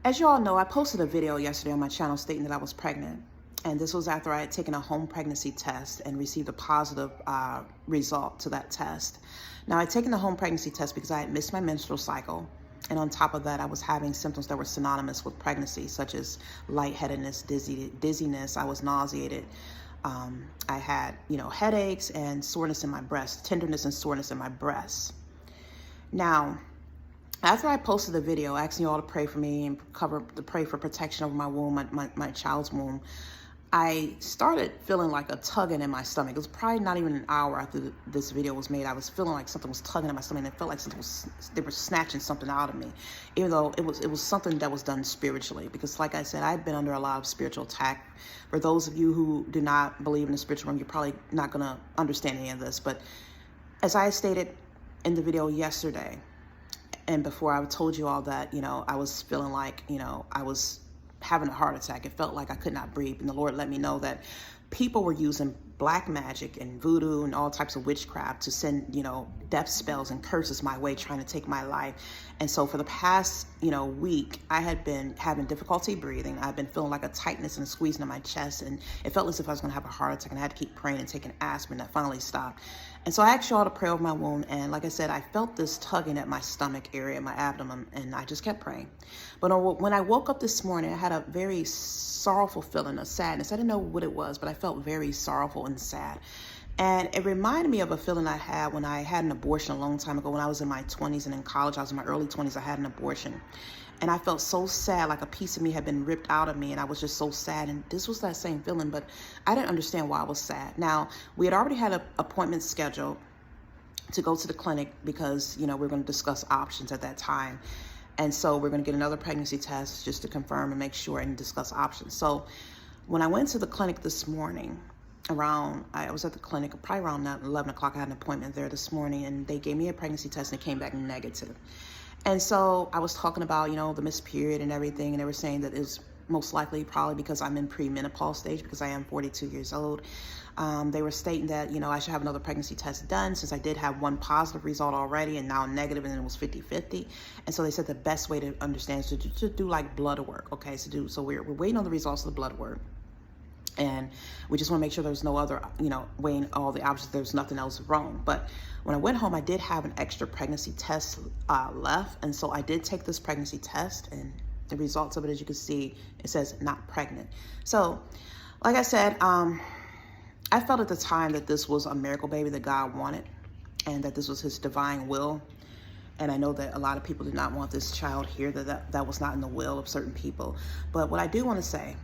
As you all know, I posted a video yesterday on my channel stating that I was pregnant. And this was after I had taken a home pregnancy test and received a positive result to that test. Now, I had taken the home pregnancy test because I had missed my menstrual cycle. And on top of that, I was having symptoms that were synonymous with pregnancy, such as lightheadedness, dizziness. I was nauseated. I had, headaches and soreness in my breast, tenderness and soreness in my breast. Now, after I posted the video asking you all to pray for me and pray for protection over my womb, my child's womb, I started feeling like a tugging in my stomach. It was probably not even an hour after this video was made. I was feeling like something was tugging in my stomach, and it felt like they were snatching something out of me, even though it was something that was done spiritually. Because, like I said, I've been under a lot of spiritual attack. For those of you who do not believe in the spiritual realm, you're probably not going to understand any of this. But as I stated in the video yesterday, and before I told you all that, I was feeling like, I was having a heart attack. It felt like I could not breathe. And the Lord let me know that people were using black magic and voodoo and all types of witchcraft to send, death spells and curses my way, trying to take my life. And so for the past, week, I had been having difficulty breathing. I've been feeling like a tightness and a squeezing in my chest. And it felt as if I was going to have a heart attack, and I had to keep praying and taking aspirin. That finally stopped. And so I asked you all to pray over my womb. And like I said, I felt this tugging at my stomach area, my abdomen, and I just kept praying. But when I woke up this morning, I had a very sorrowful feeling of sadness. I didn't know what it was, but I felt very sorrowful and sad. And it reminded me of a feeling I had when I had an abortion a long time ago. When I was in my 20s and in college, I was in my early 20s, I had an abortion. And I felt so sad, like a piece of me had been ripped out of me, and I was just so sad. And this was that same feeling, but I didn't understand why I was sad. Now, we had already had an appointment scheduled to go to the clinic because, we're going to discuss options at that time. And so we're going to get another pregnancy test just to confirm and make sure and discuss options. So when I went to the clinic this morning, I was at the clinic probably around 11 o'clock. I had an appointment there this morning, and they gave me a pregnancy test, and it came back negative. And so I was talking about, the missed period and everything, and they were saying that it was most likely probably because I'm in premenopause stage, because I am 42 years old. They were stating that, I should have another pregnancy test done, since I did have one positive result already and now negative, and then it was 50-50. And so they said the best way to understand is to do like blood work. Okay, so we're waiting on the results of the blood work. And we just want to make sure there's no other, weighing all the options, there's nothing else wrong. But when I went home, I did have an extra pregnancy test left. And so I did take this pregnancy test, and the results of it, as you can see, it says not pregnant. So like I said, I felt at the time that this was a miracle baby that God wanted, and that this was his divine will. And I know that a lot of people did not want this child here, that was not in the will of certain people. But what I do want to say,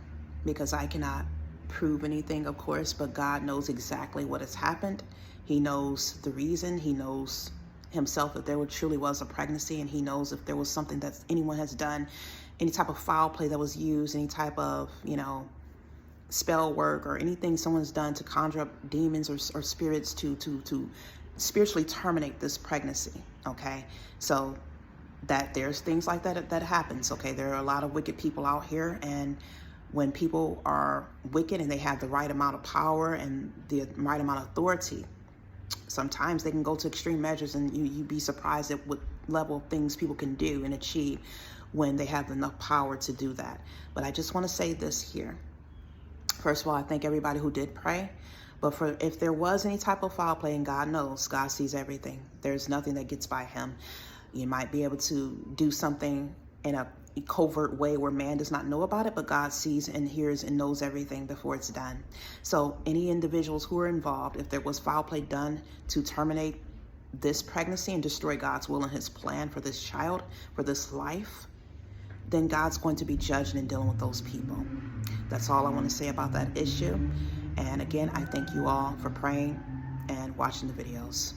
because I cannot prove anything, of course, but God knows exactly what has happened. He knows the reason. He knows himself if there truly was a pregnancy, and he knows if there was something that anyone has done, any type of foul play that was used, any type of, spell work or anything someone's done to conjure up demons or spirits to spiritually terminate this pregnancy. Okay, so that there's things like that happens. Okay, there are a lot of wicked people out here, and when people are wicked and they have the right amount of power and the right amount of authority, sometimes they can go to extreme measures, and you'd be surprised at what level of things people can do and achieve when they have enough power to do that. But I just want to say this here. First of all, I thank everybody who did pray. But if there was any type of foul play, and God knows, God sees everything. There's nothing that gets by him. You might be able to do something in a covert way where man does not know about it, but God sees and hears and knows everything before it's done. So any individuals who are involved, if there was foul play done to terminate this pregnancy and destroy God's will and his plan for this child, for this life, then God's going to be judging and dealing with those people. That's all I want to say about that issue. And again, I thank you all for praying and watching the videos.